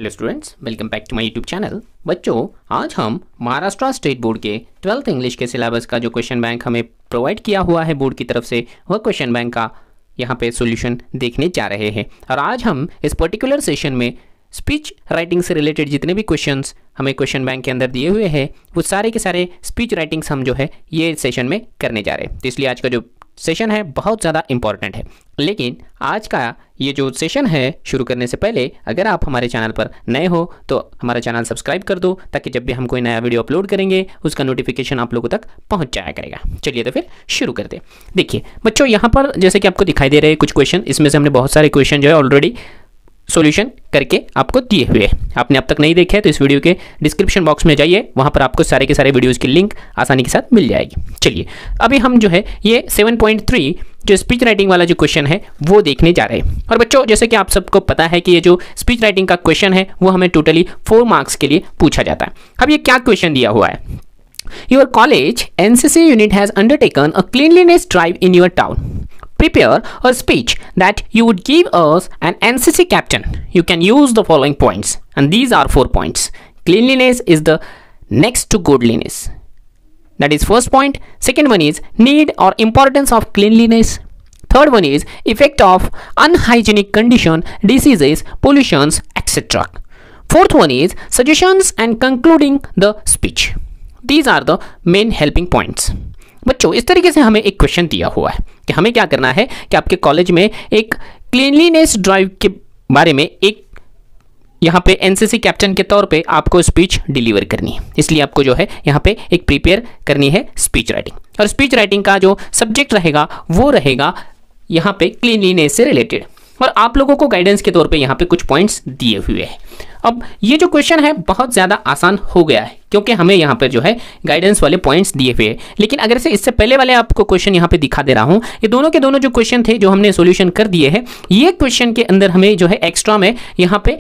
Hello students, welcome back to my YouTube channel. बच्चों, आज हम महाराष्ट्र स्टेट बोर्ड के 12th इंग्लिश के सिलेबस का जो क्वेश्चन बैंक हमें प्रोवाइड किया हुआ है बोर्ड की तरफ से, वह क्वेश्चन बैंक का यहाँ पे सॉल्यूशन देखने जा रहे हैं। और आज हम इस पर्टिकुलर सेशन में स्पीच राइटिंग से रिलेटेड जितने भी क्वेश्चंस हमें क्वेश्चन बैंक के अंदर दिए हुए हैं, वो सारे के सारे स्पीच राइटिंग्स हम जो है ये सेशन में करने जा रहे हैं। तो इसलिए आज का जो सेशन है बहुत ज़्यादा इंपॉर्टेंट है। लेकिन आज का ये जो सेशन है शुरू करने से पहले, अगर आप हमारे चैनल पर नए हो तो हमारा चैनल सब्सक्राइब कर दो, ताकि जब भी हम कोई नया वीडियो अपलोड करेंगे उसका नोटिफिकेशन आप लोगों तक पहुंच जाया करेगा। चलिए तो फिर शुरू करते हैं। देखिए बच्चों, यहाँ पर जैसे कि आपको दिखाई दे रहे हैं कुछ क्वेश्चन, इसमें से हमने बहुत सारे क्वेश्चन जो है ऑलरेडी सॉल्यूशन करके आपको दिए हुए हैं। आपने अब तक नहीं देखे हैं तो इस वीडियो के डिस्क्रिप्शन बॉक्स में जाइए, वहाँ पर आपको सारे के सारे वीडियोज़ की लिंक आसानी के साथ मिल जाएगी। चलिए अभी हम जो है ये 7.3 जो स्पीच राइटिंग वाला जो क्वेश्चन है वो देखने जा रहे हैं। और बच्चों, जैसे कि आप सबको पता है कि ये जो स्पीच राइटिंग का क्वेश्चन है वो हमें टोटली 4 मार्क्स के लिए पूछा जाता है। अब ये क्या क्वेश्चन दिया हुआ है? Your college NCC unit has undertaken a cleanliness drive in your town. Prepare a speech that you would give us an NCC captain. You can use the following points, and these are 4 points. Cleanliness is the next to godliness. That is first point. Second one is need or importance of cleanliness. Third one is effect of unhygienic condition, diseases, pollutions, etc. Fourth one is suggestions and concluding the speech. These are the main helping points. बच्चों, इस तरीके से हमें एक question दिया हुआ है कि हमें क्या करना है कि आपके कॉलेज में एक क्लीनलीनेस ड्राइव के बारे में एक यहाँ पे एनसीसी कैप्टन के तौर पे आपको स्पीच डिलीवर करनी है। इसलिए आपको जो है यहाँ पे एक प्रिपेयर करनी है स्पीच राइटिंग, और स्पीच राइटिंग का जो सब्जेक्ट रहेगा वो रहेगा यहाँ पे क्लीनलीनेस से रिलेटेड, और आप लोगों को गाइडेंस के तौर पे यहाँ पे कुछ पॉइंट्स दिए हुए हैं। अब ये जो क्वेश्चन है बहुत ज़्यादा आसान हो गया है क्योंकि हमें यहाँ पे जो है गाइडेंस वाले पॉइंट्स दिए हुए हैं। लेकिन अगर से इससे पहले वाले आपको क्वेश्चन यहाँ पे दिखा दे रहा हूँ, ये दोनों के दोनों जो क्वेश्चन थे जो हमने सॉल्यूशन कर दिए हैं, ये क्वेश्चन के अंदर हमें जो है एक्स्ट्रा में यहाँ पे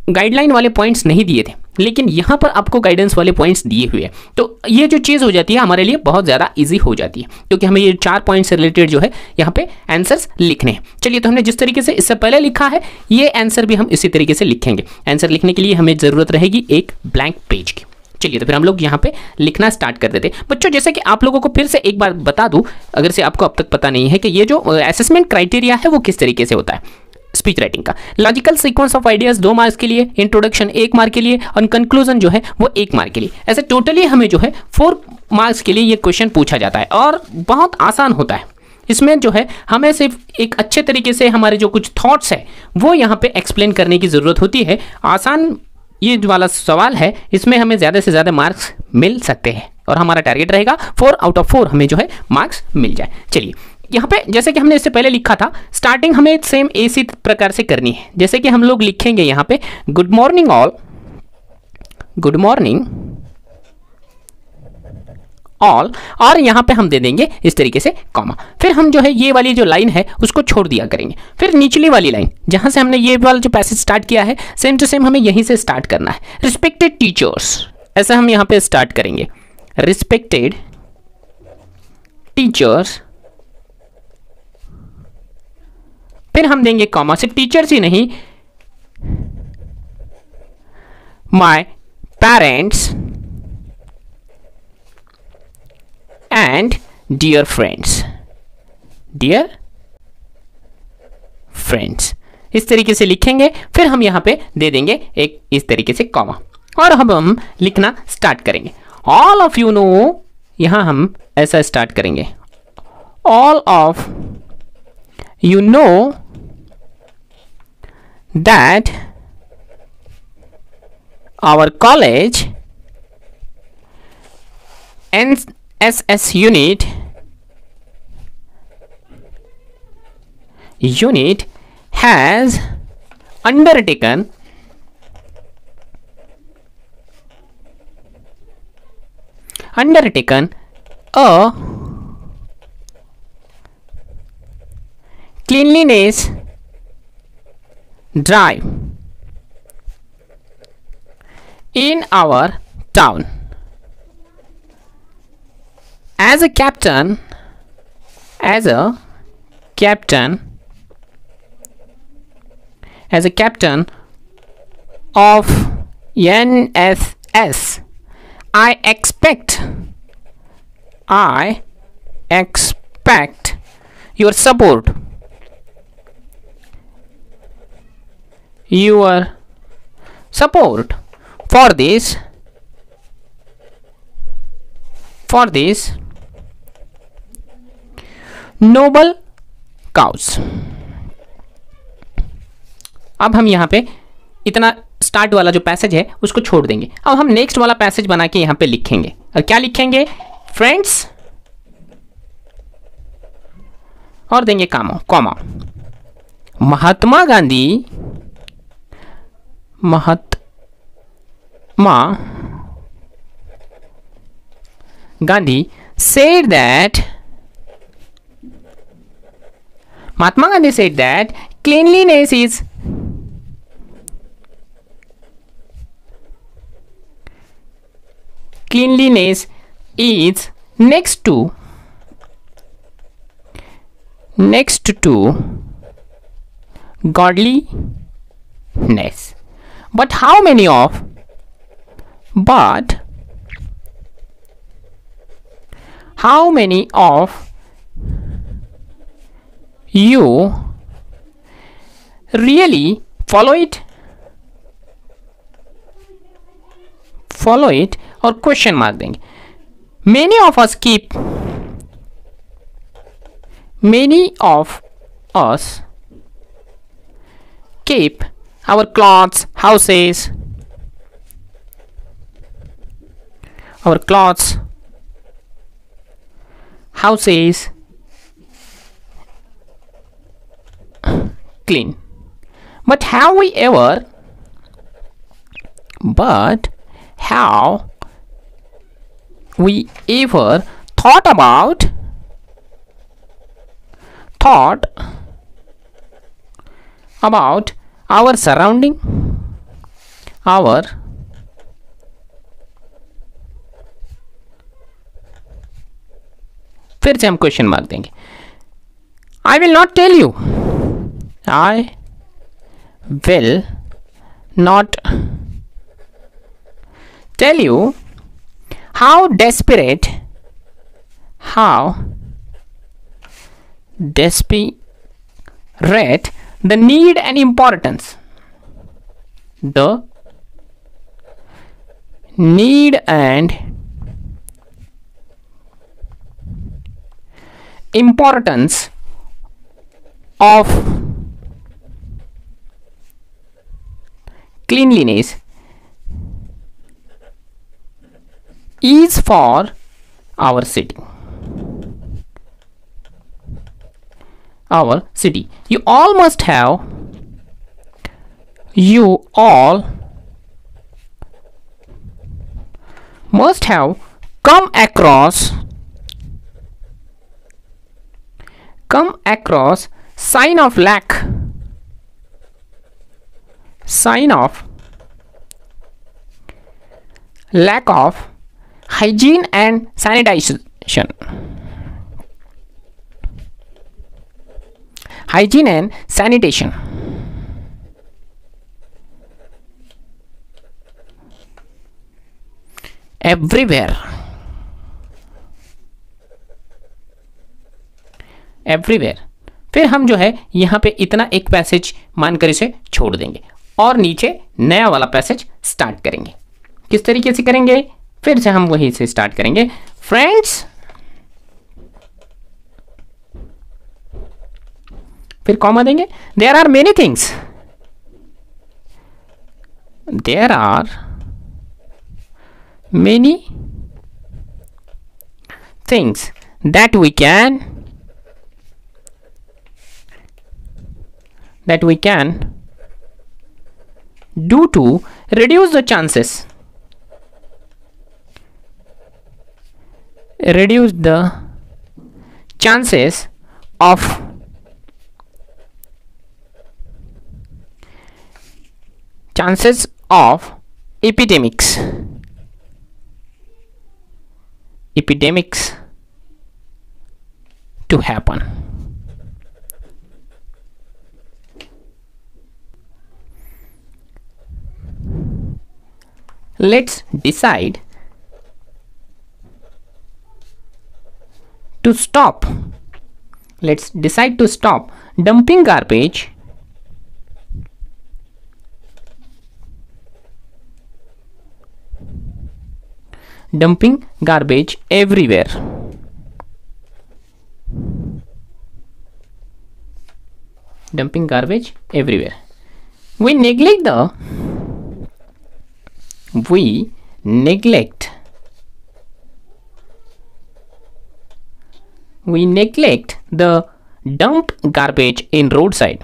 गाइडलाइन वाले पॉइंट्स नहीं दिए थे, लेकिन यहाँ पर आपको गाइडेंस वाले पॉइंट्स दिए हुए हैं। तो ये जो चीज़ हो जाती है हमारे लिए बहुत ज़्यादा इजी हो जाती है, क्योंकि हमें ये 4 पॉइंट्स से रिलेटेड जो है यहाँ पे आंसर्स लिखने हैं। चलिए, तो हमने जिस तरीके से इससे पहले लिखा है ये आंसर भी हम इसी तरीके से लिखेंगे। आंसर लिखने के लिए हमें ज़रूरत रहेगी एक ब्लैंक पेज की। चलिए, तो फिर हम लोग यहाँ पे लिखना स्टार्ट कर देते हैं। बच्चों, जैसे कि आप लोगों को फिर से एक बार बता दूँ, अगर से आपको अब तक पता नहीं है, कि ये जो असेसमेंट क्राइटेरिया है वो किस तरीके से होता है स्पीच राइटिंग का। Logical sequence of ideas 2 marks के लिए, इंट्रोडक्शन 1 मार्क के लिए, और कंक्लूजन जो है वो 1 मार्क के लिए। ऐसे टोटली हमें जो है 4 मार्क्स के लिए ये क्वेश्चन पूछा जाता है, और बहुत आसान होता है। इसमें जो है हमें सिर्फ एक अच्छे तरीके से हमारे जो कुछ थॉट्स है वो यहाँ पे एक्सप्लेन करने की ज़रूरत होती है। आसान ये वाला सवाल है, इसमें हमें ज़्यादा से ज़्यादा मार्क्स मिल सकते हैं, और हमारा टारगेट रहेगा 4 आउट ऑफ 4 हमें जो है मार्क्स मिल जाए। चलिए, यहाँ पे जैसे कि हमने इससे पहले लिखा था, स्टार्टिंग हमें सेम इसी प्रकार से करनी है। जैसे कि हम लोग लिखेंगे यहाँ पे good morning all, good morning all, और यहाँ पे हम दे देंगे इस तरीके से कॉमा। फिर हम जो है ये वाली जो लाइन है उसको छोड़ दिया करेंगे। फिर निचली वाली लाइन जहाँ से हमने ये वाला जो पैसेज स्टार्ट किया है, सेम टू सेम हमें यहीं से स्टार्ट करना है। रिस्पेक्टेड टीचर्स, ऐसा हम यहाँ पे स्टार्ट करेंगे, रिस्पेक्टेड टीचर्स। फिर हम देंगे कॉमा, सिर्फ टीचर्स ही नहीं, my parents and dear friends, dear friends, इस तरीके से लिखेंगे। फिर हम यहाँ पे दे देंगे एक इस तरीके से कॉमा, और हम लिखना स्टार्ट करेंगे। ऑल ऑफ यू नो, यहाँ हम ऐसा स्टार्ट करेंगे, all of you know that our college NSS unit has undertaken a cleanliness drive in our town. As a captain, of NSS. I expect your support. Your support for this noble cause. अब हम यहाँ पे इतना start वाला जो passage है उसको छोड़ देंगे। अब हम नेक्स्ट वाला पैसेज बना के यहाँ पे लिखेंगे। और क्या लिखेंगे फ्रेंड्स, और देंगे comma. Mahatma Gandhi said that cleanliness is next to godliness. But how many of you really follow it और क्वेश्चन मार्क देंगे। Many of us keep our clothes, houses, clean. But have we ever thought about our surrounding, फिर से हम question mark देंगे। I will not tell you how desperate the need and importance of cleanliness is for our city. You all must have come across sign of lack of hygiene and sanitation. Everywhere. फिर हम जो है यहाँ पे इतना एक passage मानकर इसे छोड़ देंगे और नीचे नया वाला पैसेज स्टार्ट करेंगे। किस तरीके से करेंगे, फिर से हम वहीं से स्टार्ट करेंगे। फ्रेंड्स, फिर कॉमा देंगे। There are many things that we can do to reduce the chances of epidemics to happen. Let's decide to stop. Let's decide to stop dumping garbage everywhere. Dumping garbage everywhere. We neglect the dump garbage in roadside.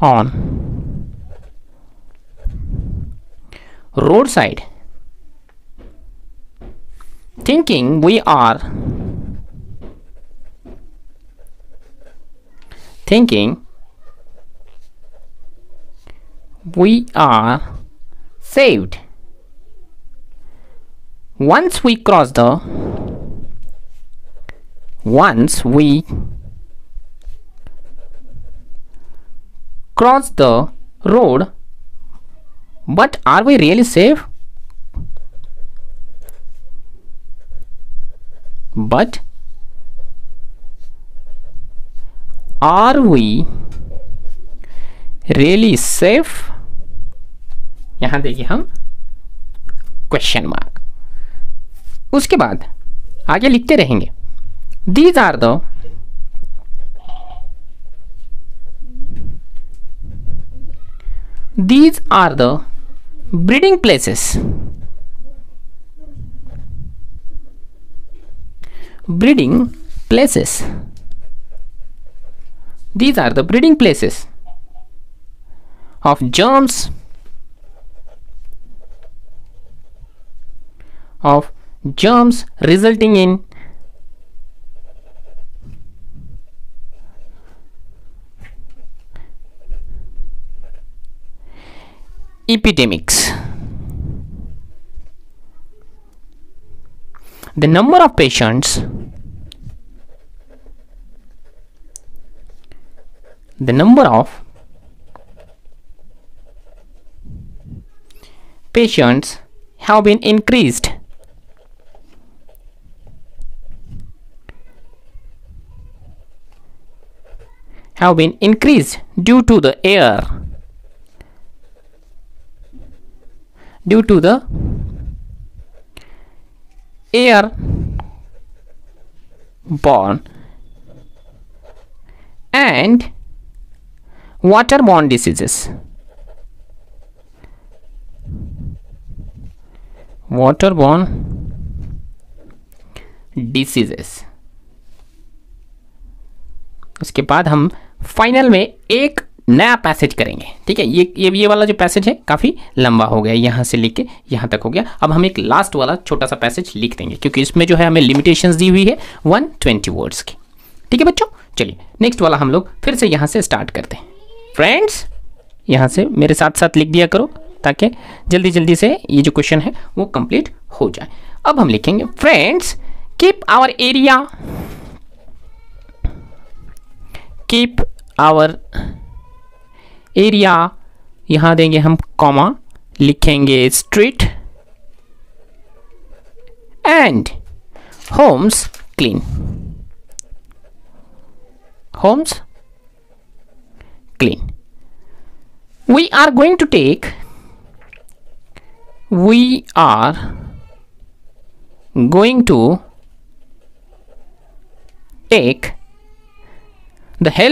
On roadside, thinking we are saved. Once we cross the road, but are we really safe? But are we really safe? यहां देखिए हम question mark, उसके बाद आगे लिखते रहेंगे. These are the breeding places. These are the breeding places of germs resulting in epidemics. The number of patients have been increased due to the airborne and waterborne diseases. उसके बाद हम final में एक नया पैसेज करेंगे. ठीक है, ये वाला जो पैसेज है काफ़ी लंबा हो गया, यहाँ से लेके यहाँ तक हो गया. अब हम एक लास्ट वाला छोटा सा पैसेज लिख देंगे क्योंकि इसमें जो है हमें लिमिटेशंस दी हुई है 120 वर्ड्स की. ठीक है बच्चों, चलिए नेक्स्ट वाला हम लोग फिर से यहाँ से स्टार्ट करते हैं. फ्रेंड्स, यहाँ से मेरे साथ साथ लिख दिया करो ताकि जल्दी जल्दी से ये जो क्वेश्चन है वो कंप्लीट हो जाए. अब हम लिखेंगे फ्रेंड्स, कीप आवर एरिया, यहाँ देंगे हम कॉमा, लिखेंगे street and homes clean. We are going to take the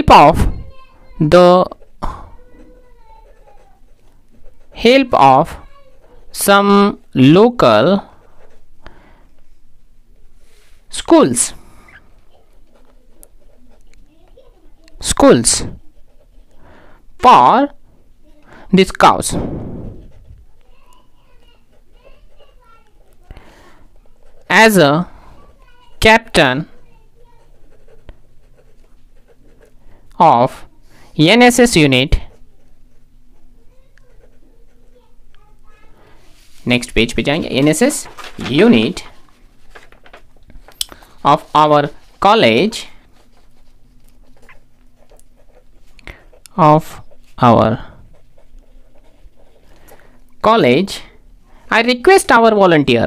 help of some local schools for this cause. As a captain of NSS unit, next page पे जाएंगे, NSS unit of our college, of our college, I request our volunteer.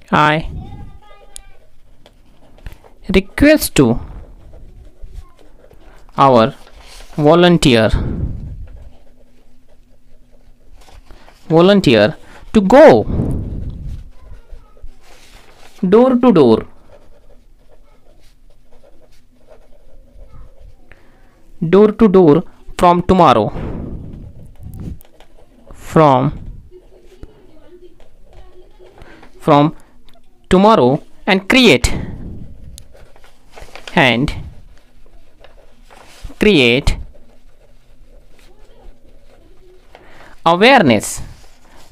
I request to our volunteer to go door to door, from tomorrow, and create awareness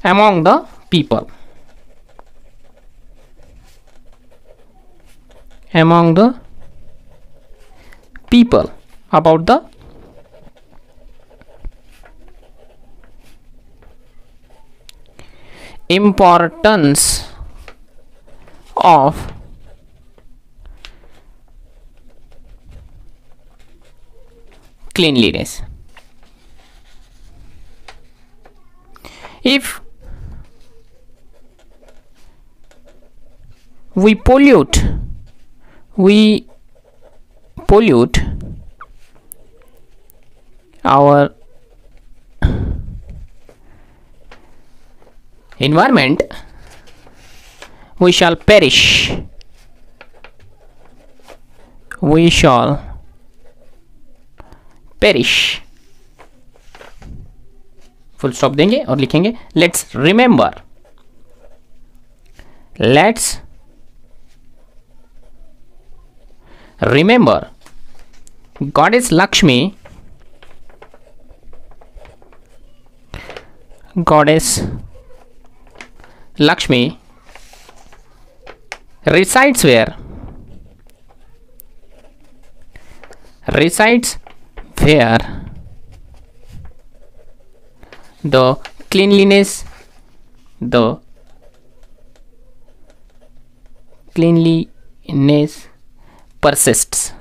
among the people, about the importance of cleanliness. If we pollute our environment, we shall perish. Full stop देंगे और लिखेंगे let's remember goddess Lakshmi resides where the cleanliness persists.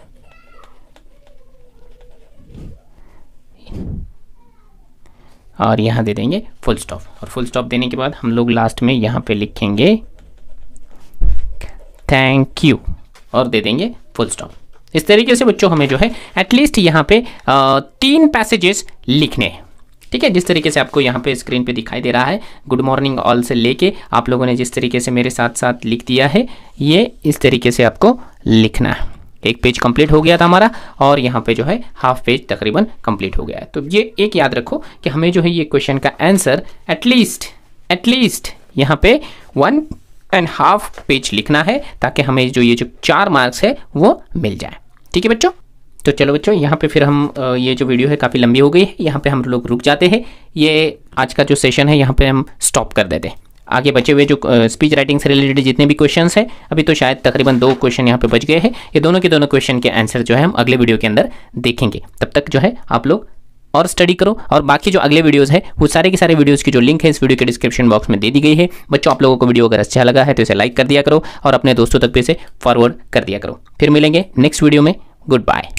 और यहाँ दे देंगे full stop, और full stop देने के बाद हम लोग लास्ट में यहाँ पे लिखेंगे थैंक यू और दे देंगे फुल स्टॉप। इस तरीके से बच्चों हमें जो है एटलीस्ट यहाँ पे 3 पैसेजेस लिखने हैं, ठीक है। जिस तरीके से आपको यहाँ पे स्क्रीन पे दिखाई दे रहा है, गुड मॉर्निंग ऑल से लेके आप लोगों ने जिस तरीके से मेरे साथ साथ लिख दिया है, ये इस तरीके से आपको लिखना है। एक पेज कंप्लीट हो गया था हमारा और यहाँ पे जो है हाफ पेज तकरीबन कंप्लीट हो गया है। तो ये एक याद रखो कि हमें जो है ये क्वेश्चन का आंसर एटलीस्ट यहाँ पे 1.5 पेज लिखना है, ताकि हमें जो ये जो 4 मार्क्स है वो मिल जाए, ठीक है बच्चों। तो चलो बच्चों यहाँ पे फिर हम ये जो वीडियो है काफ़ी लंबी हो गई है, यहाँ पे हम लोग रुक जाते हैं। ये आज का जो सेशन है यहाँ पे हम स्टॉप कर देते हैं। आगे बचे हुए जो स्पीच राइटिंग से रिलेटेड जितने भी क्वेश्चंस हैं, अभी तो शायद तकरीबन 2 क्वेश्चन यहाँ पे बच गए हैं, ये दोनों के दोनों क्वेश्चन के आंसर जो है हम अगले वीडियो के अंदर देखेंगे। तब तक जो है आप लोग और स्टडी करो, और बाकी जो अगले वीडियोस है वो सारे के सारे वीडियोस की जो लिंक है इस वीडियो के डिस्क्रिप्शन बॉक्स में दे दी गई है। बच्चों आप लोगों को वीडियो अगर अच्छा लगा है तो इसे लाइक कर दिया करो और अपने दोस्तों तक भी इसे फॉरवर्ड कर दिया करो। फिर मिलेंगे नेक्स्ट वीडियो में। Good bye.